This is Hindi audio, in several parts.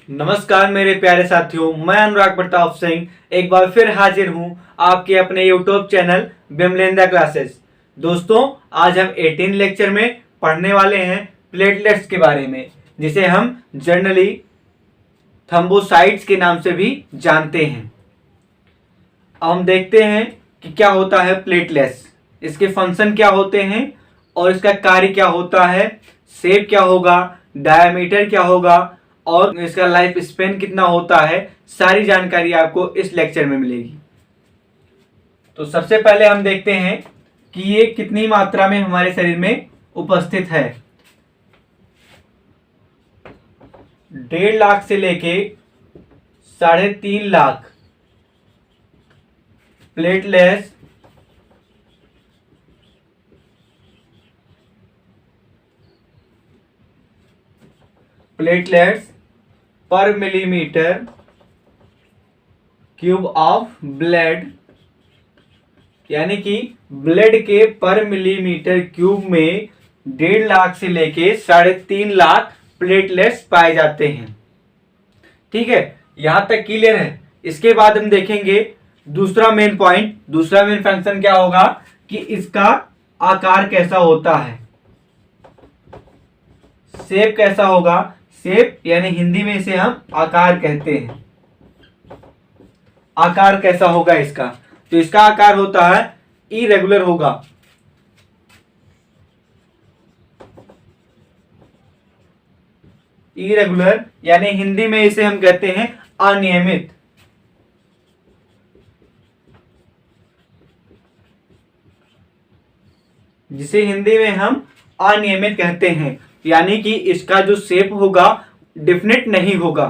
नमस्कार मेरे प्यारे साथियों, मैं अनुराग प्रताप सिंह एक बार फिर हाजिर हूं आपके अपने यूट्यूब चैनल बिमलेंदा क्लासेस। दोस्तों, आज हम 18 लेक्चर में पढ़ने वाले हैं प्लेटलेट्स के बारे में, जिसे हम जनरली थ्रोम्बोसाइट्स के नाम से भी जानते हैं। अब हम देखते हैं कि क्या होता है प्लेटलेट्स, इसके फंक्शन क्या होते हैं और इसका कार्य क्या होता है, शेप क्या होगा, डायमीटर क्या होगा और इसका लाइफ स्पेन कितना होता है। सारी जानकारी आपको इस लेक्चर में मिलेगी। तो सबसे पहले हम देखते हैं कि ये कितनी मात्रा में हमारे शरीर में उपस्थित है। 1.5 लाख से लेके 3.5 लाख प्लेटलेट्स पर मिलीमीटर क्यूब ऑफ ब्लड, यानी कि ब्लड के पर मिलीमीटर क्यूब में 1.5 लाख से लेके 3.5 लाख प्लेटलेट्स पाए जाते हैं। ठीक है, यहां तक क्लियर है। इसके बाद हम देखेंगे दूसरा मेन पॉइंट, दूसरा मेन फंक्शन क्या होगा कि इसका आकार कैसा होता है, शेप कैसा होगा। शेप यानी हिंदी में इसे हम आकार कहते हैं। आकार कैसा होगा इसका, तो इसका आकार होता है इरेगुलर होगा। इरेगुलर यानी हिंदी में इसे हम कहते हैं अनियमित। जिसे हिंदी में हम अनियमित कहते हैं, यानी कि इसका जो शेप होगा डेफिनेट नहीं होगा,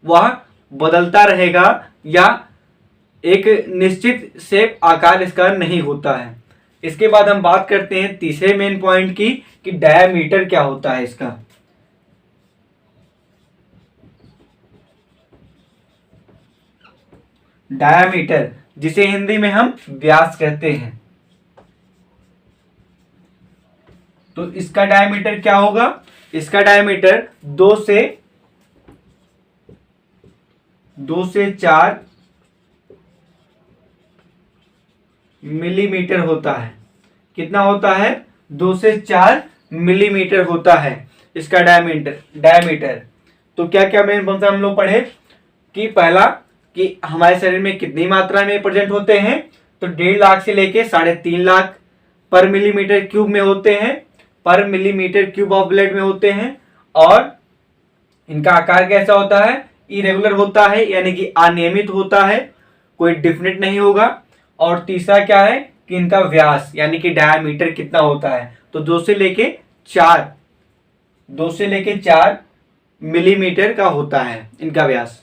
वह बदलता रहेगा या एक निश्चित शेप आकार इसका नहीं होता है। इसके बाद हम बात करते हैं तीसरे मेन पॉइंट की कि डायमीटर क्या होता है इसका। डायमीटर जिसे हिंदी में हम व्यास कहते हैं, तो इसका डायमीटर क्या होगा। इसका डायमीटर 2 से 4 मिलीमीटर होता है। कितना होता है, 2 से 4 मिलीमीटर होता है इसका डायमीटर। तो क्या क्या मेन फंक्शन हम लोग पढ़े कि पहला कि हमारे शरीर में कितनी मात्रा में प्रेजेंट होते हैं, तो 1.5 लाख से लेके 3.5 लाख पर मिलीमीटर क्यूब में होते हैं, पर मिलीमीटर क्यूब ऑफ ब्लड में होते हैं। और इनका आकार कैसा होता है, इरेगुलर होता है, यानी कि अनियमित होता है, कोई डिफिनिट नहीं होगा। और तीसरा क्या है कि इनका व्यास यानी कि डायमीटर कितना होता है, तो 2 से लेके 4 मिलीमीटर का होता है इनका व्यास।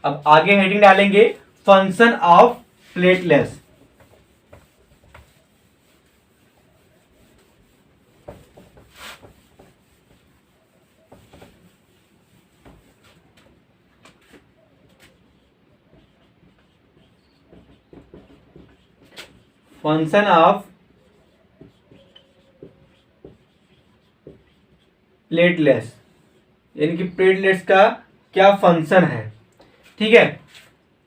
अब आगे हेडिंग डालेंगे function of platelets. Function of platelets यानी कि प्लेटलेट्स का क्या फंक्शन है। ठीक है,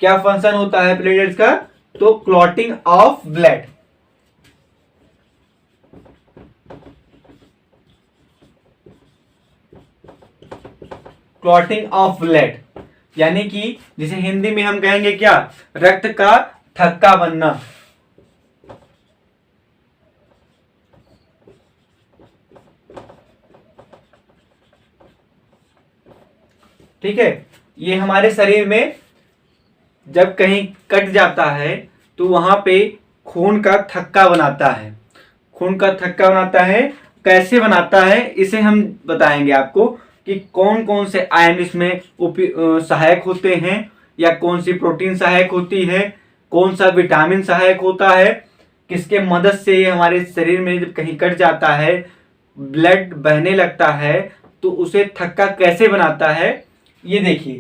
क्या फंक्शन होता है प्लेटलेट्स का, तो clotting of blood. Clotting of blood यानी कि जिसे हिंदी में हम कहेंगे क्या, रक्त का थक्का बनना। ठीक है, ये हमारे शरीर में जब कहीं कट जाता है तो वहां पे खून का थक्का बनाता है। खून का थक्का बनाता है, कैसे बनाता है इसे हम बताएंगे आपको कि कौन कौन से आयन इसमें सहायक होते हैं, या कौन सी प्रोटीन सहायक होती है, कौन सा विटामिन सहायक होता है, किसके मदद से ये हमारे शरीर में जब कहीं कट जाता है, ब्लड बहने लगता है, तो उसे थक्का कैसे बनाता है। ये देखिए,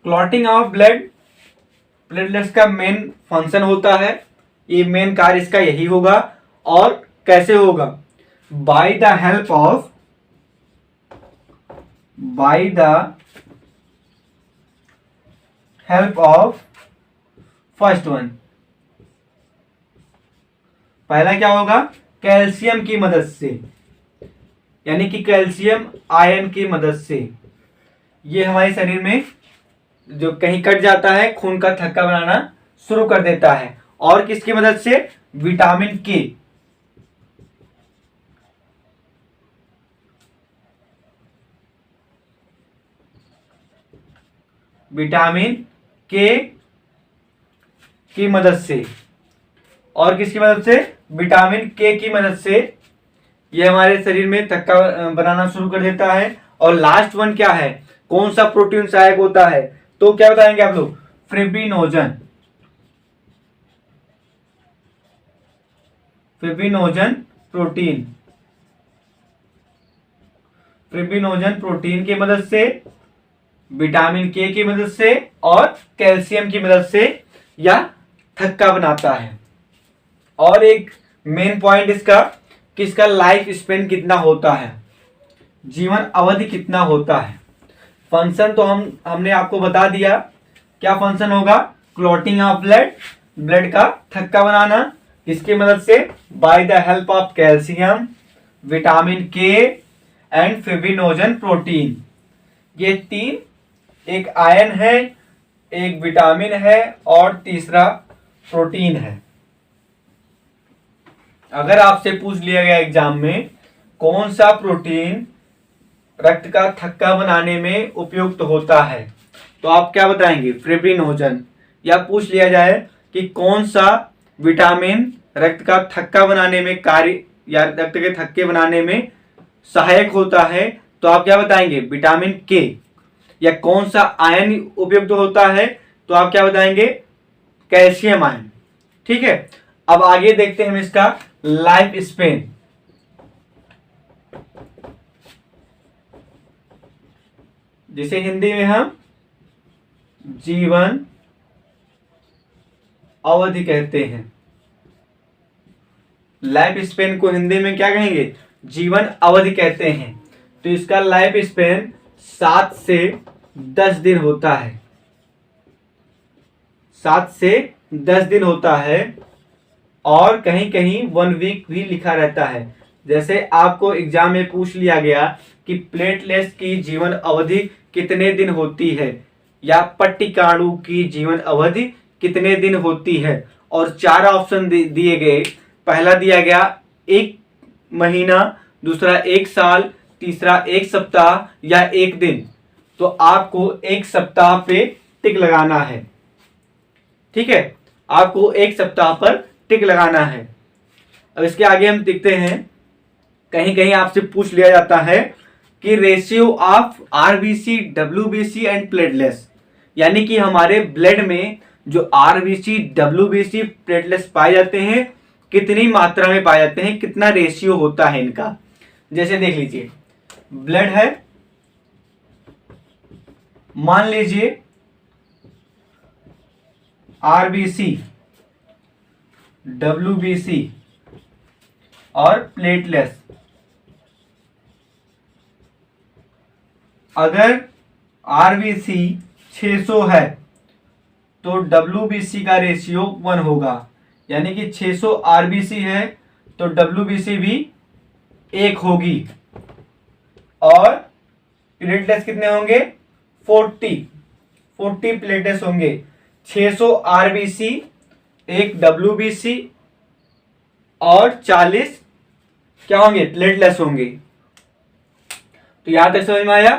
क्लॉटिंग ऑफ ब्लड प्लेटलेट्स का मेन फंक्शन होता है, ये मेन कार्य इसका यही होगा। और कैसे होगा, by the help of first one. पहला क्या होगा, कैल्शियम की मदद से, यानी कि कैल्शियम आयन की मदद से ये हमारे शरीर में जो कहीं कट जाता है खून का थक्का बनाना शुरू कर देता है। और किसकी मदद से, विटामिन के। विटामिन के की मदद से, और किसकी मदद से, विटामिन के की मदद से ये हमारे शरीर में थक्का बनाना शुरू कर देता है। और लास्ट वन क्या है, कौन सा प्रोटीन सहायक होता है, तो क्या बताएंगे आप लोग, fibrinogen. Fibrinogen protein, fibrinogen protein की मदद से, विटामिन के की मदद से और कैल्शियम की मदद से यह थक्का बनाता है। और एक मेन पॉइंट इसका कि इसका लाइफ स्पेन कितना होता है, जीवन अवधि कितना होता है। फंक्शन तो हमने आपको बता दिया, क्या फंक्शन होगा, क्लॉटिंग ऑफ ब्लड, ब्लड का थक्का बनाना, इसकी मदद से by the help of calcium, vitamin के एंड फिब्रिनोजन प्रोटीन। ये तीन, एक आयन है, एक विटामिन है और तीसरा प्रोटीन है। अगर आपसे पूछ लिया गया एग्जाम में कौन सा प्रोटीन रक्त का थक्का बनाने में उपयुक्त होता है, तो आप क्या बताएंगे, फिब्रिनोजन। या पूछ लिया जाए कि कौन सा विटामिन रक्त का थक्का बनाने में कार्य या रक्त के थक्के बनाने में सहायक होता है, तो आप क्या बताएंगे, विटामिन के। या कौन सा आयन उपयुक्त होता है, तो आप क्या बताएंगे, कैल्शियम आयन। ठीक है, अब आगे देखते हैं हम इसका लाइफ स्पेन। जिसे हिंदी में हम जीवन अवधि कहते हैं। लाइफ स्पेन को हिंदी में क्या कहेंगे, जीवन अवधि कहते हैं। तो इसका लाइफ स्पेन 7 से 10 दिन होता है, 7 से 10 दिन होता है। और कहीं कहीं 1 वीक भी लिखा रहता है। जैसे आपको एग्जाम में पूछ लिया गया कि प्लेटलेट्स की जीवन अवधि कितने दिन होती है, या पट्टिकाणु की जीवन अवधि कितने दिन होती है, और 4 ऑप्शन दिए गए। पहला दिया गया 1 महीना, दूसरा 1 साल, तीसरा 1 सप्ताह या 1 दिन। तो आपको 1 सप्ताह पे टिक लगाना है। ठीक है, आपको 1 सप्ताह पर टिक लगाना है। अब इसके आगे हम देखते हैं, कहीं कहीं आपसे पूछ लिया जाता है कि ratio of RBC, WBC and platelets, यानी कि हमारे ब्लड में जो आरबीसी, डब्ल्यूबीसी, प्लेटलेट्स पाए जाते हैं कितनी मात्रा में पाए जाते हैं, कितना रेशियो होता है इनका। जैसे देख लीजिए, ब्लड है, मान लीजिए आरबीसी, डब्ल्यूबीसी और प्लेटलेट्स। अगर आरबीसी 600 है तो डब्ल्यूबीसी का रेशियो 1 होगा, यानी कि 600 आरबीसी है तो डब्ल्यूबीसी भी 1 होगी। और प्लेटलेट्स कितने होंगे, 40 प्लेटलेट्स होंगे। 600 आरबीसी, 1 डब्ल्यूबीसी और 40 क्या होंगे, प्लेटलेट्स होंगे। तो यहां तक समझ में आया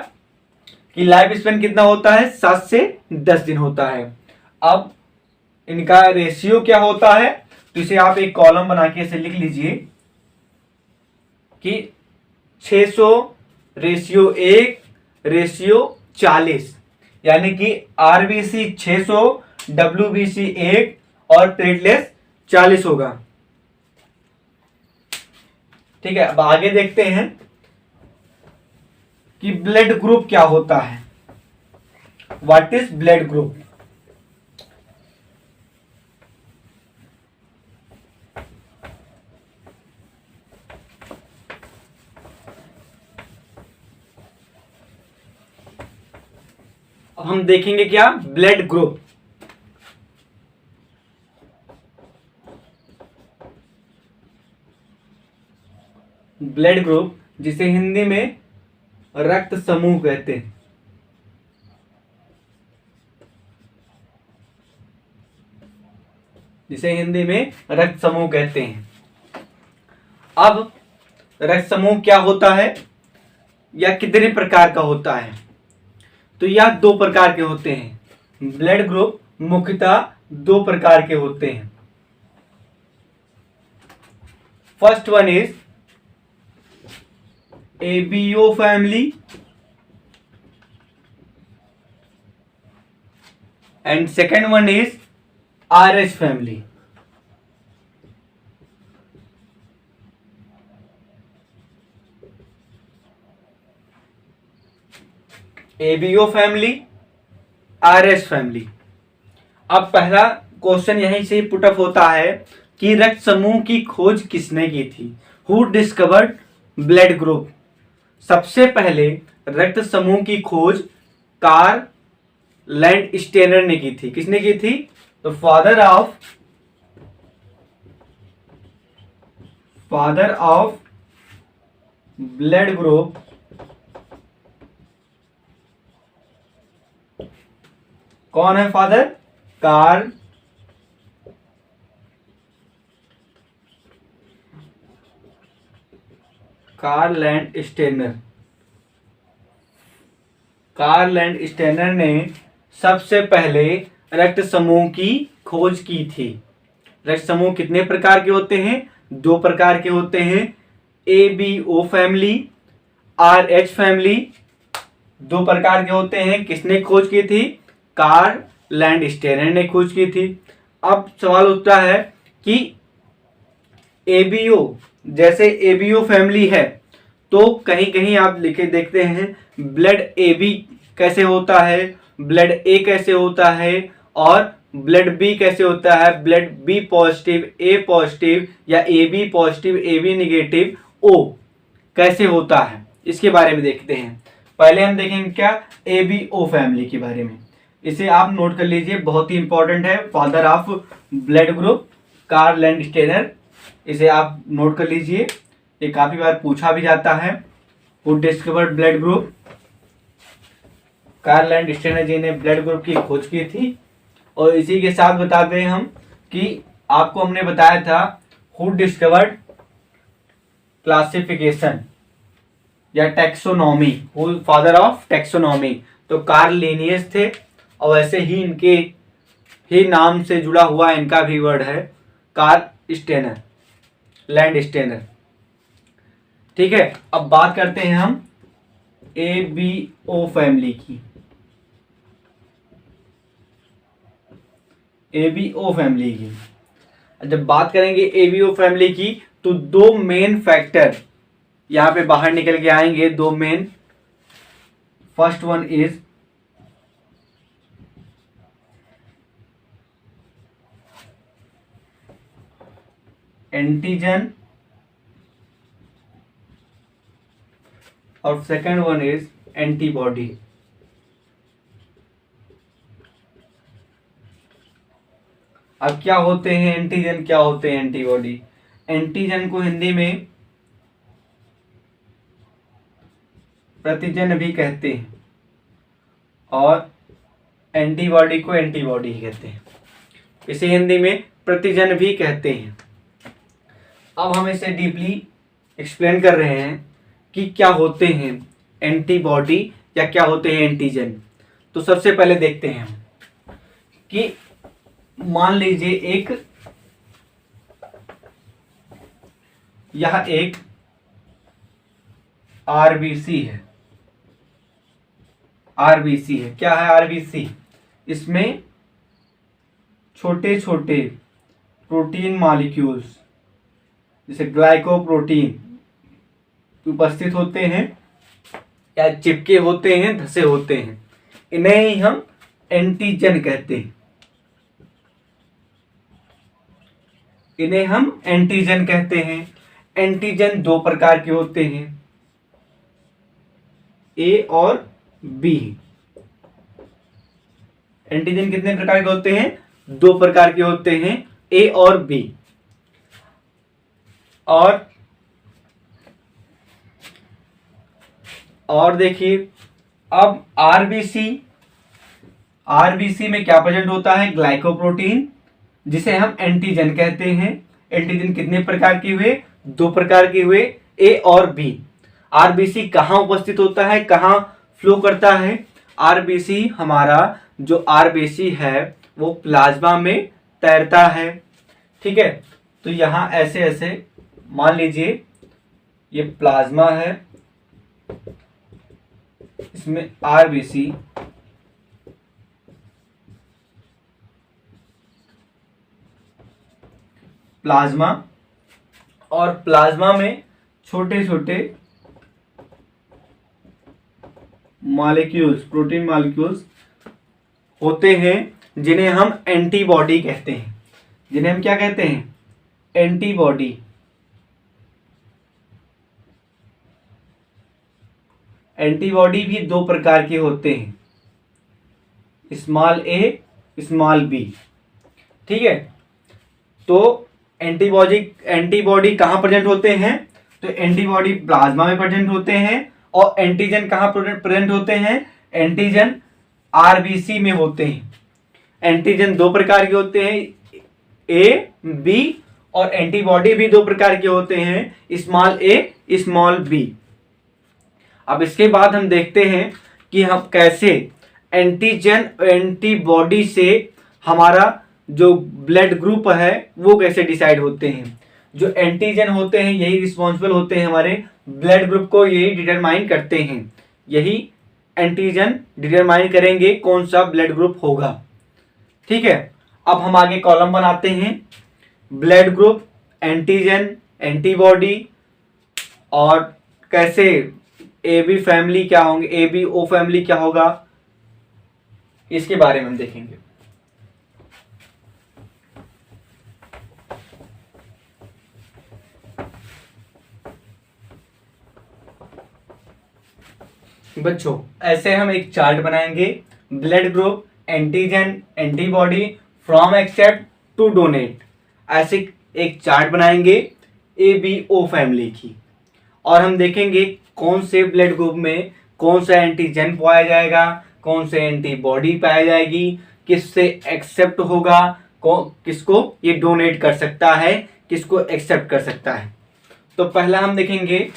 कि लाइफ स्पेन कितना होता है, 7 से 10 दिन होता है। अब इनका रेशियो क्या होता है, तो इसे आप एक कॉलम बना के इसे लिख लीजिए कि 600 रेशियो 1 रेशियो 40, यानी कि आरबीसी 600, डब्ल्यूबीसी 1 और प्लेटलेट्स 40 होगा। ठीक है, अब आगे देखते हैं कि ब्लड ग्रुप क्या होता है, व्हाट इज ब्लड ग्रुप। अब हम देखेंगे क्या, ब्लड ग्रुप। ब्लड ग्रुप, जिसे हिंदी में रक्त समूह कहते हैं। जिसे हिंदी में रक्त समूह कहते हैं। अब रक्त समूह क्या होता है या कितने प्रकार का होता है? तो यह 2 प्रकार के होते हैं। ब्लड ग्रुप मुख्यतः 2 प्रकार के होते हैं। First one is ABO family and second one is RH family. ABO family, RH family. अब पहला क्वेश्चन यहीं से पुट अप होता है कि रक्त समूह की खोज किसने की थी? Who discovered blood group? सबसे पहले रक्त समूह की खोज कार्ल लैंडस्टेनर ने की थी। किसने की थी? तो फादर ऑफ ब्लड ग्रुप कौन है father? Karl Landsteiner. Karl Landsteiner ने सबसे पहले रक्त समूह की खोज की थी। रक्त समूह कितने प्रकार के होते हैं? 2 प्रकार के होते हैं। एबीओ फैमिली, आरएच फैमिली, 2 प्रकार के होते हैं। किसने खोज की थी? कार्ल लैंडस्टेनर ने खोज की थी। अब सवाल उठता है कि एबीओ, जैसे एबीओ फैमिली है तो कहीं कहीं आप लिखे देखते हैं ब्लड एबी कैसे होता है, ब्लड ए कैसे होता है और ब्लड बी कैसे होता है, blood B positive, A positive या A B positive, A B negative, O कैसे होता है, इसके बारे में देखते हैं। पहले हम देखेंगे क्या? एबीओ फैमिली के बारे में। इसे आप नोट कर लीजिए, बहुत ही इंपॉर्टेंट है। Father of blood group Karl Landsteiner, इसे आप नोट कर लीजिए, ये काफी बार पूछा भी जाता है। Who discovered blood group? Karl Landsteiner ji ने ब्लड ग्रुप की खोज की थी। और इसी के साथ बताते हैं हम कि आपको हमने बताया था हु डिस्कवर्ड क्लासिफिकेशन या taxonomy, who father of taxonomy? तो कार्ल लिनियस थे और वैसे ही इनके ही नाम से जुड़ा हुआ इनका भी वर्ड है कार्ल स्टेनर, लैंडस्टेनर। ठीक है, अब बात करते हैं हम एबीओ फैमिली की। एबीओ फैमिली की जब बात करेंगे एबीओ फैमिली की तो 2 मेन फैक्टर यहां पे बाहर निकल के आएंगे, 2 main. First one is antigen और सेकंड वन इज एंटीबॉडी। अब क्या होते हैं एंटीजन, क्या होते हैं एंटीबॉडी? एंटीजन को हिंदी में प्रतिजन भी कहते हैं और एंटीबॉडी को एंटीबॉडी कहते हैं। इसे हिंदी में प्रतिजन भी कहते हैं। अब हम इसे डीपली एक्सप्लेन कर रहे हैं कि क्या होते हैं एंटीबॉडी या क्या होते हैं एंटीजन। तो सबसे पहले देखते हैं हम कि मान लीजिए यह एक आरबीसी है। आरबीसी है, क्या है आरबीसी? इसमें छोटे छोटे प्रोटीन मॉलिक्यूल्स जैसे ग्लाइकोप्रोटीन उपस्थित होते हैं या चिपके होते हैं, धसे होते हैं। इन्हें ही हम एंटीजन कहते हैं। इन्हें हम एंटीजन कहते हैं। एंटीजन 2 प्रकार के होते हैं, ए और बी। एंटीजन कितने प्रकार के होते हैं? 2 प्रकार के होते हैं, ए और बी। और और देखिए, अब आरबीसी में क्या प्रेजेंट होता है? ग्लाइकोप्रोटीन, जिसे हम एंटीजन कहते हैं। एंटीजन कितने प्रकार के हुए? 2 प्रकार के हुए, ए और बी। आरबीसी कहाँ उपस्थित होता है, कहाँ फ्लो करता है? आरबीसी, हमारा जो आरबीसी है वो प्लाज्मा में तैरता है। ठीक है, तो यहां ऐसे ऐसे मान लीजिए ये प्लाज्मा है, इसमें आरबीसी, प्लाज्मा, और प्लाज्मा में छोटे छोटे मॉलिक्यूल्स, प्रोटीन मॉलिक्यूल्स होते हैं, जिन्हें हम एंटीबॉडी कहते हैं। जिन्हें हम क्या कहते हैं? एंटीबॉडी। एंटीबॉडी भी 2 प्रकार के होते हैं, स्मॉल ए, स्मॉल बी। ठीक है, तो एंटीबॉडी कहाँ प्रेजेंट होते हैं? तो एंटीबॉडी प्लाज्मा में प्रेजेंट होते हैं। और एंटीजन कहाँ प्रेजेंट होते हैं? एंटीजन आरबीसी में होते हैं। एंटीजन 2 प्रकार के होते हैं, ए, बी, और एंटीबॉडी भी 2 प्रकार के होते हैं, स्मॉल ए, स्मॉल बी। अब इसके बाद हम देखते हैं कि हम कैसे एंटीजन एंटीबॉडी से हमारा जो ब्लड ग्रुप है वो कैसे डिसाइड होते हैं। जो एंटीजन होते हैं यही रिस्पॉन्सिबल होते हैं हमारे ब्लड ग्रुप को, यही डिटरमाइन करते हैं। यही एंटीजन डिटरमाइन करेंगे कौन सा ब्लड ग्रुप होगा। ठीक है, अब हम आगे कॉलम बनाते हैं। ब्लड ग्रुप, एंटीजन, एंटीबॉडी, और कैसे ए बी फैमिली क्या होंगे, ए बी ओ फैमिली क्या होगा, इसके बारे में हम देखेंगे। बच्चों, ऐसे हम एक चार्ट बनाएंगे, blood group, antigen, antibody, from accept to donate, ऐसे एक चार्ट बनाएंगे ए बी ओ फैमिली की। और हम देखेंगे कौन से ब्लड ग्रुप में कौन सा एंटीजन पाया जाएगा, कौन से एंटीबॉडी पाई जाएगी, किससे एक्सेप्ट होगा, किसको ये डोनेट कर सकता है, किसको एक्सेप्ट कर सकता है। तो पहला हम देखेंगे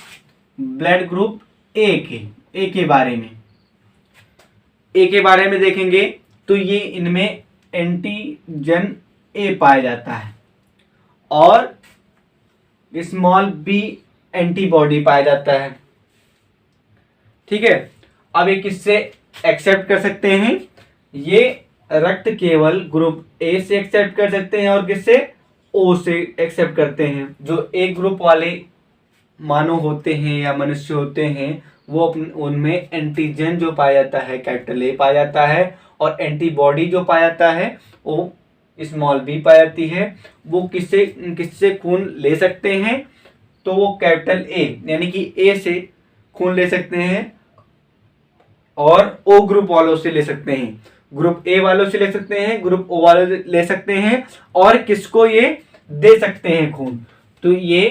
ब्लड ग्रुप ए के बारे में। ए के बारे में देखेंगे तो ये इनमें एंटीजन ए पाया जाता है और स्मॉल बी एंटीबॉडी पाया जाता है। ठीक है, अब ये किससे एक्सेप्ट कर सकते हैं? ये रक्त केवल ग्रुप ए से एक्सेप्ट कर सकते हैं और किससे? ओ से एक्सेप्ट करते हैं। जो ए ग्रुप वाले मानव होते हैं या मनुष्य होते हैं वो उनमें एंटीजन जो पाया जाता है कैपिटल ए पाया जाता है और एंटीबॉडी जो पाया जाता है वो स्मॉल बी पाई जाती है। वो किससे खून ले सकते हैं? तो वो कैपिटल ए यानी कि ए से खून ले सकते हैं और ओ ग्रुप वालों से ले सकते हैं। ग्रुप ए वालों से ले सकते हैं, ग्रुप ओ वालों से ले सकते हैं। और किसको ये दे सकते हैं खून? तो ये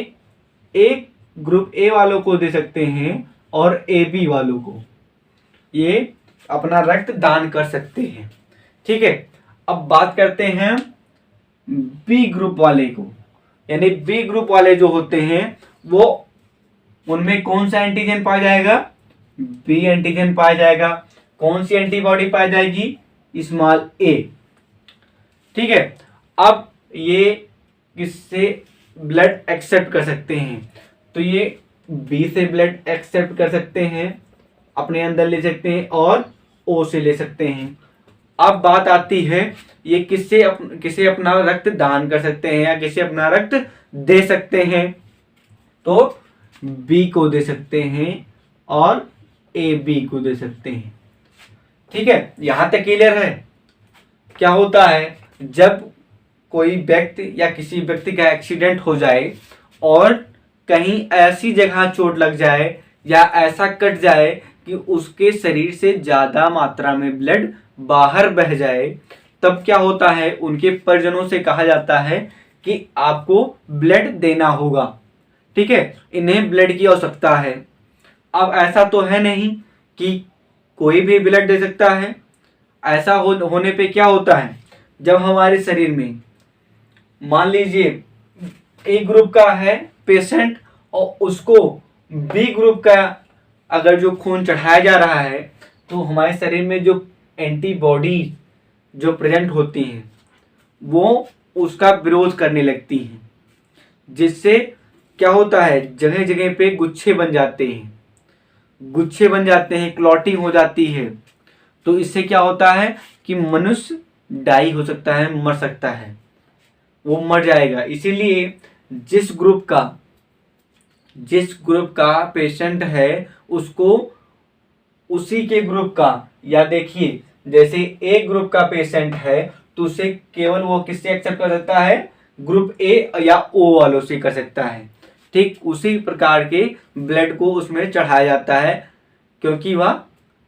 एक ग्रुप ए वालों को दे सकते हैं और ए बी वालों को ये अपना रक्त दान कर सकते हैं। ठीक है, अब बात करते हैं बी ग्रुप वाले को, यानी बी ग्रुप वाले जो होते हैं वो उनमें कौन सा एंटीजन पाया जाएगा? बी एंटीजन पाया जाएगा। कौन सी एंटीबॉडी पाई जाएगी? स्मॉल ए। ठीक है, अब ये किससे ब्लड एक्सेप्ट कर सकते हैं? तो ये बी से ब्लड एक्सेप्ट कर सकते हैं, अपने अंदर ले सकते हैं और ओ से ले सकते हैं। अब बात आती है ये किसे अपना रक्त दान कर सकते हैं या किसे अपना रक्त दे सकते हैं? तो बी को दे सकते हैं और ए बी को दे सकते हैं। ठीक है, यहां तक क्लियर है? क्या होता है जब कोई व्यक्ति या किसी व्यक्ति का एक्सीडेंट हो जाए और कहीं ऐसी जगह चोट लग जाए या ऐसा कट जाए कि उसके शरीर से ज्यादा मात्रा में ब्लड बाहर बह जाए, तब क्या होता है? उनके परिजनों से कहा जाता है कि आपको ब्लड देना होगा। ठीक है, इन्हें ब्लड की आवश्यकता है। अब ऐसा तो है नहीं कि कोई भी ब्लड दे सकता है। ऐसा होने पे क्या होता है, जब हमारे शरीर में मान लीजिए ए ग्रुप का है पेशेंट और उसको बी ग्रुप का अगर जो खून चढ़ाया जा रहा है, तो हमारे शरीर में जो एंटीबॉडी जो प्रेजेंट होती हैं वो उसका विरोध करने लगती हैं, जिससे क्या होता है, जगह जगह पे गुच्छे बन जाते हैं, क्लॉटिंग हो जाती है। तो इससे क्या होता है कि मनुष्य डाई हो सकता है, मर सकता है, वो मर जाएगा। इसीलिए जिस ग्रुप का पेशेंट है उसको उसी के ग्रुप का, या देखिए जैसे ए ग्रुप का पेशेंट है तो उसे केवल वो किससे एक्सेप्ट कर सकता है, ग्रुप ए या ओ वालों से कर सकता है। ठीक उसी प्रकार के ब्लड को उसमें चढ़ाया जाता है क्योंकि वह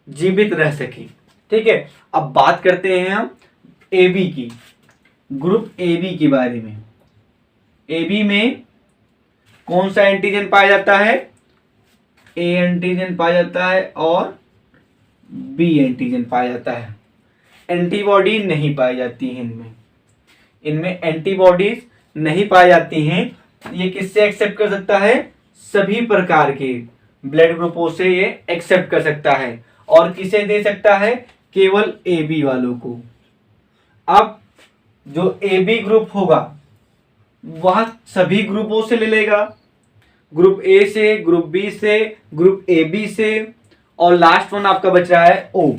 जीवित रह सके। ठीक है, अब बात करते हैं हम ए बी की, ग्रुप ए बी के बारे में। ए बी में कौन सा एंटीजन पाया जाता है, ए एंटीजन पाया जाता है और बी एंटीजन पाया जाता है। एंटीबॉडी नहीं पाई जाती है इनमें एंटीबॉडीज नहीं पाई जाती हैं। ये किससे एक्सेप्ट कर सकता है, सभी प्रकार के ब्लड ग्रुपों से ये एक्सेप्ट कर सकता है। और किसे दे सकता है, केवल ए बी वालों को। अब जो ए बी ग्रुप होगा वह सभी ग्रुपों से ले लेगा, ग्रुप ए से, ग्रुप बी से, ग्रुप ए बी से, और लास्ट वन आपका बच रहा है ओ।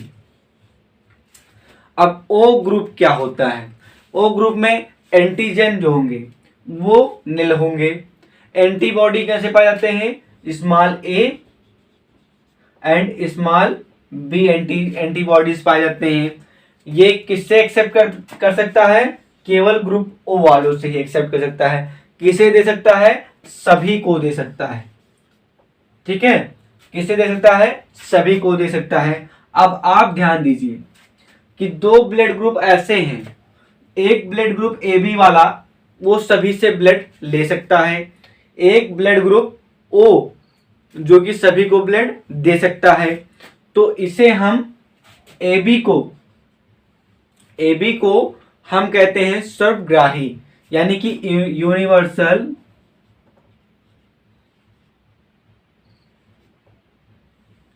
अब ओ ग्रुप क्या होता है, ओ ग्रुप में एंटीजन जो होंगे वो निल होंगे। एंटीबॉडी कैसे पाए जाते हैं, small A and small B antibodies पाए जाते हैं। ये किससे एक्सेप्ट कर सकता है, केवल ग्रुप ओ वालों से ही एक्सेप्ट कर सकता है। किसे दे सकता है, सभी को दे सकता है। ठीक है, किसे दे सकता है, सभी को दे सकता है। अब आप ध्यान दीजिए कि दो ब्लड ग्रुप ऐसे हैं, एक ब्लड ग्रुप ए बी वाला वो सभी से ब्लड ले सकता है, एक ब्लड ग्रुप ओ जो कि सभी को ब्लड दे सकता है। तो इसे हम ए बी को हम कहते हैं सर्वग्राही, यानी कि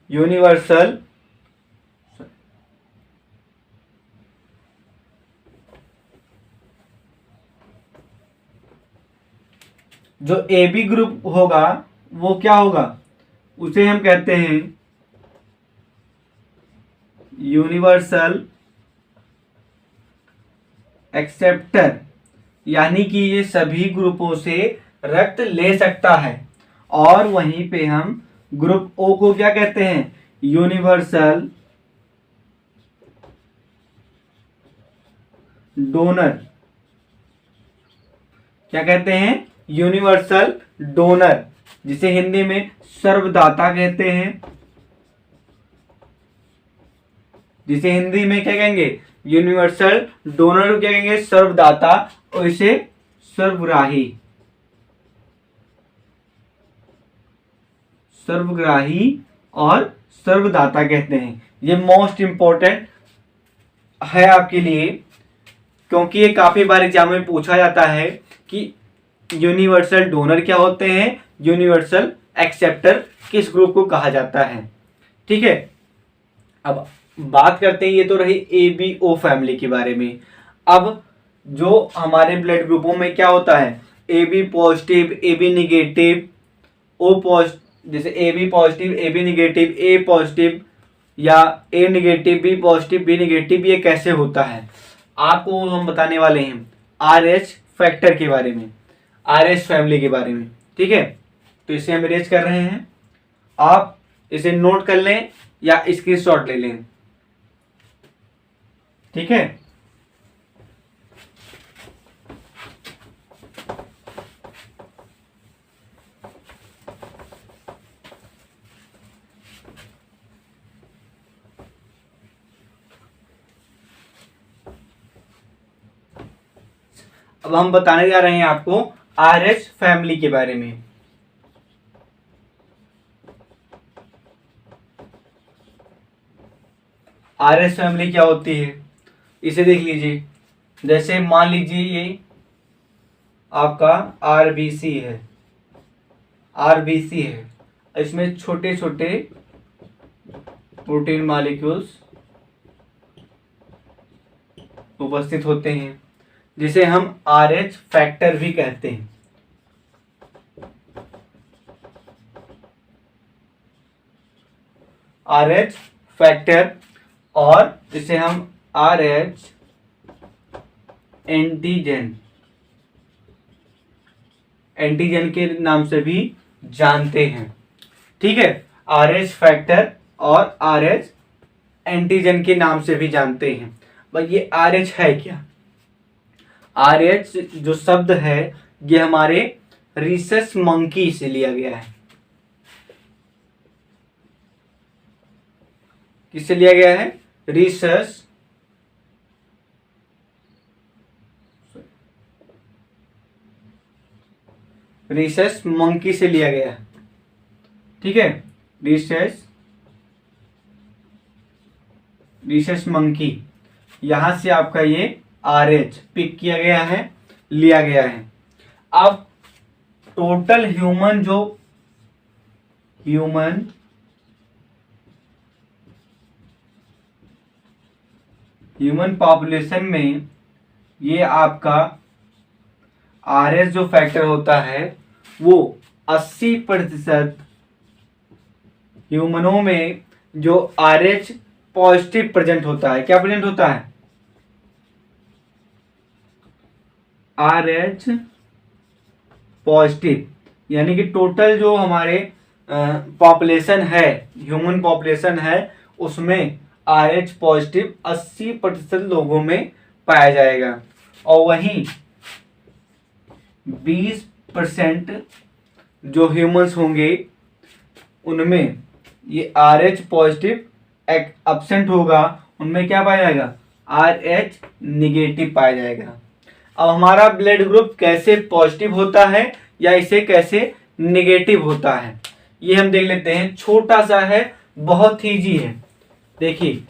यूनिवर्सल जो ए बी ग्रुप होगा वो क्या होगा, उसे हम कहते हैं यूनिवर्सल एक्सेप्टर, यानी कि ये सभी ग्रुपों से रक्त ले सकता है। और वहीं पे हम ग्रुप ओ को क्या कहते हैं, यूनिवर्सल डोनर। क्या कहते हैं, यूनिवर्सल डोनर, जिसे हिंदी में सर्वदाता कहते हैं। जिसे हिंदी में क्या कहेंगे, यूनिवर्सल डोनर को क्या कहेंगे, सर्वदाता, और इसे सर्वग्राही और सर्वदाता कहते हैं। ये मोस्ट इंपॉर्टेंट है आपके लिए, क्योंकि ये काफी बार एग्जाम में पूछा जाता है कि यूनिवर्सल डोनर क्या होते हैं, यूनिवर्सल एक्सेप्टर किस ग्रुप को कहा जाता है। ठीक है, अब बात करते हैं, ये तो रही ए बी ओ फैमिली के बारे में। अब जो हमारे ब्लड ग्रुपों में क्या होता है, A B positive, A B negative, O positive, जैसे A B positive, A B negative, A positive, या A negative, B positive, B negative, ये कैसे होता है आपको हम बताने वाले हैं आर एच फैक्टर के बारे में, आर एच फैमिली के बारे में। ठीक है, तो इसे हम अरेंज कर रहे हैं, आप इसे नोट कर लें या स्क्रीनशॉट ले लें। ठीक है, अब हम बताने जा रहे हैं आपको आर एच फैमिली के बारे में। आर एच फैमिली क्या होती है, इसे देख लीजिए। जैसे मान लीजिए ये आपका आरबीसी है, आरबीसी है, इसमें छोटे छोटे प्रोटीन मॉलिक्यूल्स उपस्थित होते हैं, जिसे हम आर एच फैक्टर भी कहते हैं। आर एच फैक्टर, और जिसे हम आर एच एंटीजन, एंटीजन के नाम से भी जानते हैं। ठीक है, आर एच फैक्टर और आर एच एंटीजन के नाम से भी जानते हैं। भाई ये आर एच है क्या? आर एच जो शब्द है ये हमारे रीसस मंकी से लिया गया है। किससे लिया गया है? रीसस मंकी से लिया गया है। ठीक है, रीसस मंकी, यहां से आपका ये आर एच पिक किया गया है, लिया गया है। अब टोटल ह्यूमन पॉपुलेशन में ये आपका आर एच जो फैक्टर होता है वो 80% ह्यूमनों में जो आर एच पॉजिटिव प्रेजेंट होता है। क्या प्रेजेंट होता है? आर एच पॉजिटिव, यानी कि टोटल जो हमारे पॉपुलेशन है, ह्यूमन पॉपुलेशन है, उसमें आर एच पॉजिटिव 80% लोगों में पाया जाएगा। और वहीं 20% जो ह्यूमंस होंगे उनमें ये आर एच पॉजिटिव एब्सेंट होगा, उनमें क्या पाया जाएगा? आर एच निगेटिव पाया जाएगा। अब हमारा ब्लड ग्रुप कैसे पॉजिटिव होता है या इसे कैसे निगेटिव होता है, ये हम देख लेते हैं। छोटा सा है, बहुत ईजी है। देखिए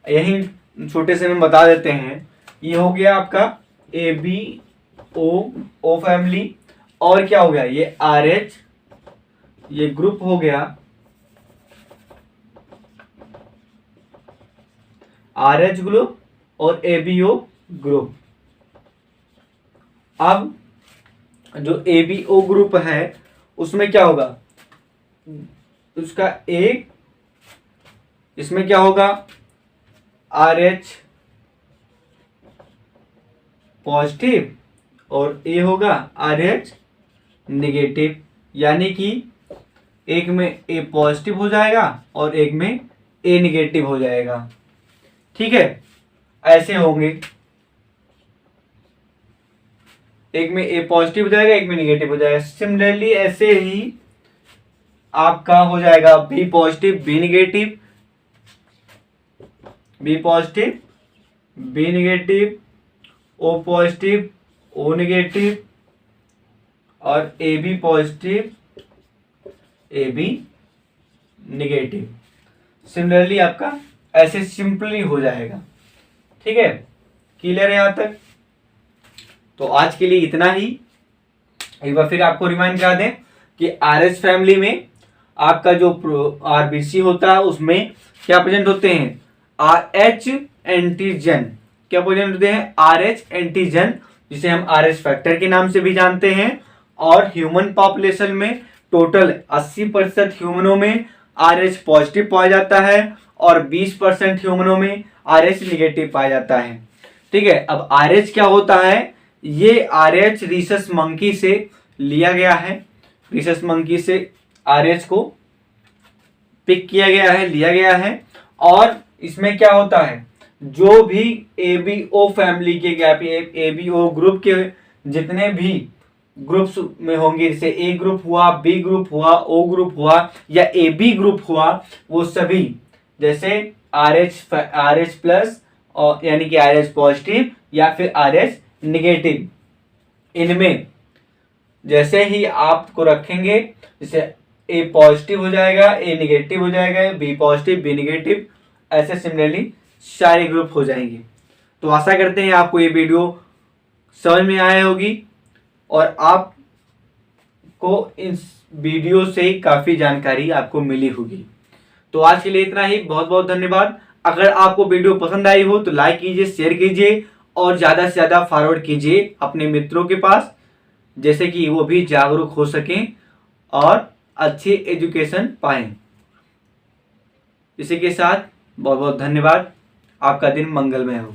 यही छोटे से हम बता देते हैं। ये हो गया आपका ए बी ओ फैमिली, और क्या हो गया? ये आर एच, ये ग्रुप हो गया आर एच ग्रुप और एबीओ ग्रुप। अब जो एबीओ ग्रुप है उसमें क्या होगा? उसका एक, इसमें क्या होगा? आर एच पॉजिटिव और ए होगा आर एच निगेटिव, यानी कि एक में ए पॉजिटिव हो जाएगा और एक में ए निगेटिव हो जाएगा। ठीक है, ऐसे होंगे, एक में ए पॉजिटिव हो जाएगा, एक में निगेटिव हो जाएगा। सिमिलरली ऐसे ही आपका हो जाएगा B positive B negative, B positive B negative, O positive O negative, और A B positive A B negative. Similarly आपका ऐसे सिंपली हो जाएगा। ठीक है, क्लियर है यहां तक? तो आज के लिए इतना ही। एक बार फिर आपको रिमाइंड करा दें कि आर एच फैमिली में आपका जो आरबीसी होता है उसमें क्या प्रेजेंट होते हैं? R H antigen. क्या प्रेजेंट होते हैं? आर एच एंटीजन, जिसे हम आर एच फैक्टर के नाम से भी जानते हैं। और ह्यूमन पॉपुलेशन में टोटल 80% ह्यूमनों में आर एच पॉजिटिव पाया जाता है और 20% ह्यूमनों में आर एच निगेटिव पाया जाता है। ठीक है, अब आर एच क्या होता है? ये आर एच रीसस मंकी से लिया गया है, रीसस मंकी से आर एच को पिक किया गया है, लिया गया है। और इसमें क्या होता है? जो भी एबीओ फैमिली के गैप, एबीओ ग्रुप के जितने भी ग्रुप्स में होंगे, जैसे ए ग्रुप हुआ, बी ग्रुप हुआ, ओ ग्रुप हुआ या ए बी ग्रुप हुआ, वो सभी जैसे आर एच प्लस और यानी कि आर एच पॉजिटिव या फिर आर एच निगेटिव, इनमें जैसे ही आपको रखेंगे, जैसे ए पॉजिटिव हो जाएगा, ए निगेटिव हो जाएगा, बी पॉजिटिव, बी निगेटिव, ऐसे सिमिलरली सारे ग्रुप हो जाएंगे। तो आशा करते हैं आपको ये वीडियो समझ में आया होगी और आपको इस वीडियो से काफ़ी जानकारी आपको मिली होगी। तो आज के लिए इतना ही, बहुत बहुत धन्यवाद। अगर आपको वीडियो पसंद आई हो तो लाइक कीजिए, शेयर कीजिए और ज़्यादा से ज़्यादा फॉरवर्ड कीजिए अपने मित्रों के पास, जैसे कि वो भी जागरूक हो सकें और अच्छी एजुकेशन पाएं। इसी के साथ बहुत बहुत धन्यवाद। आपका दिन मंगलमय हो।